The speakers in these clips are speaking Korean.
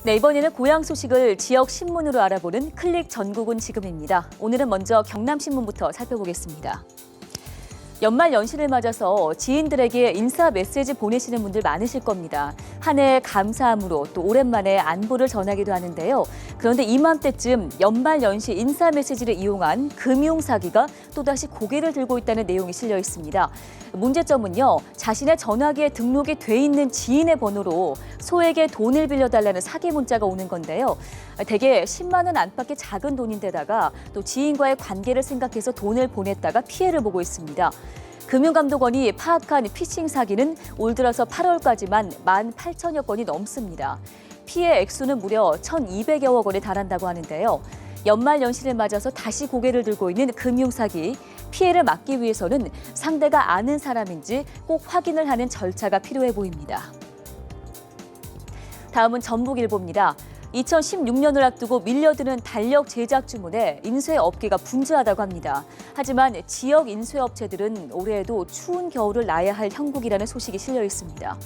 네, 이번에는 고향 소식을 지역 신문으로 알아보는 클릭 전국은 지금입니다. 오늘은 먼저 경남신문부터 살펴보겠습니다. 연말 연시를 맞아서 지인들에게 인사 메시지 보내시는 분들 많으실 겁니다. 한 해 감사함으로 또 오랜만에 안부를 전하기도 하는데요. 그런데 이맘때쯤 연말 연시 인사 메시지를 이용한 금융 사기가 또다시 고개를 들고 있다는 내용이 실려 있습니다. 문제점은요, 자신의 전화기에 등록이 돼 있는 지인의 번호로 소에게 돈을 빌려달라는 사기 문자가 오는 건데요. 대개 10만 원 안팎의 작은 돈인데다가 또 지인과의 관계를 생각해서 돈을 보냈다가 피해를 보고 있습니다. 금융감독원이 파악한 피싱 사기는 올 들어서 8월까지만 18,000여 건이 넘습니다. 피해 액수는 무려 1,200여억 원에 달한다고 하는데요. 연말 연시를 맞아서 다시 고개를 들고 있는 금융사기. 피해를 막기 위해서는 상대가 아는 사람인지 꼭 확인을 하는 절차가 필요해 보입니다. 다음은 전북일보입니다. 2016년을 앞두고 밀려드는 달력 제작 주문에 인쇄업계가 분주하다고 합니다. 하지만 지역 인쇄업체들은 올해에도 추운 겨울을 나야 할 형국이라는 소식이 실려 있습니다.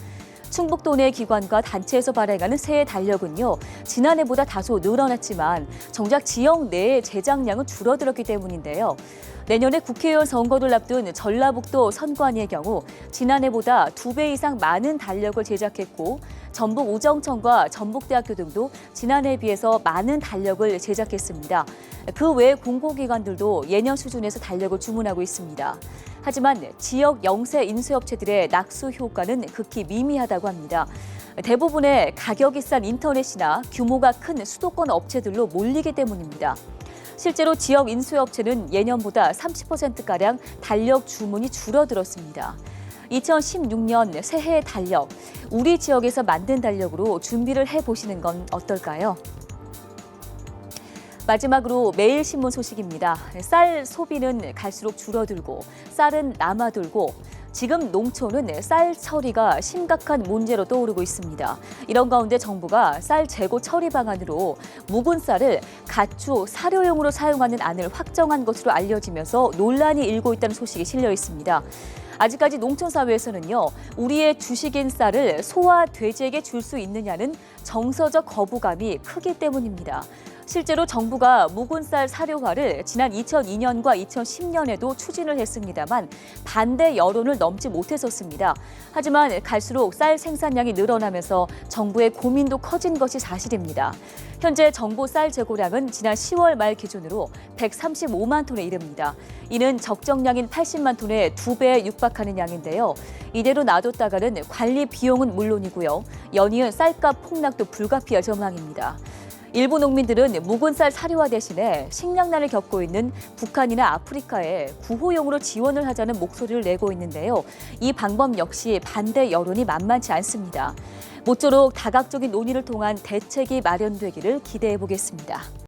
충북도 내 기관과 단체에서 발행하는 새해 달력은요, 지난해보다 다소 늘어났지만 정작 지역 내의 제작량은 줄어들었기 때문인데요. 내년에 국회의원 선거를 앞둔 전라북도 선관위의 경우 지난해보다 2배 이상 많은 달력을 제작했고 전북우정청과 전북대학교 등도 지난해에 비해서 많은 달력을 제작했습니다. 그 외 공공기관들도 예년 수준에서 달력을 주문하고 있습니다. 하지만 지역 영세 인쇄업체들의 낙수 효과는 극히 미미하다고 합니다. 대부분의 가격이 싼 인터넷이나 규모가 큰 수도권 업체들로 몰리기 때문입니다. 실제로 지역 인쇄업체는 예년보다 30%가량 달력 주문이 줄어들었습니다. 2016년 새해 달력, 우리 지역에서 만든 달력으로 준비를 해보시는 건 어떨까요? 마지막으로 매일신문 소식입니다. 쌀 소비는 갈수록 줄어들고 쌀은 남아돌고 지금 농촌은 쌀 처리가 심각한 문제로 떠오르고 있습니다. 이런 가운데 정부가 쌀 재고 처리 방안으로 묵은 쌀을 가축 사료용으로 사용하는 안을 확정한 것으로 알려지면서 논란이 일고 있다는 소식이 실려 있습니다. 아직까지 농촌사회에서는요, 우리의 주식인 쌀을 소와 돼지에게 줄 수 있느냐는 정서적 거부감이 크기 때문입니다. 실제로 정부가 묵은 쌀 사료화를 지난 2002년과 2010년에도 추진을 했습니다만 반대 여론을 넘지 못했었습니다. 하지만 갈수록 쌀 생산량이 늘어나면서 정부의 고민도 커진 것이 사실입니다. 현재 정부 쌀 재고량은 지난 10월 말 기준으로 135만 톤에 이릅니다. 이는 적정량인 80만 톤의 2배에 육박하는 양인데요. 이대로 놔뒀다가는 관리 비용은 물론이고요. 연이은 쌀값 폭락도 불가피할 전망입니다. 일부 농민들은 묵은 쌀 사료화 대신에 식량난을 겪고 있는 북한이나 아프리카에 구호용으로 지원을 하자는 목소리를 내고 있는데요. 이 방법 역시 반대 여론이 만만치 않습니다. 모쪼록 다각적인 논의를 통한 대책이 마련되기를 기대해 보겠습니다.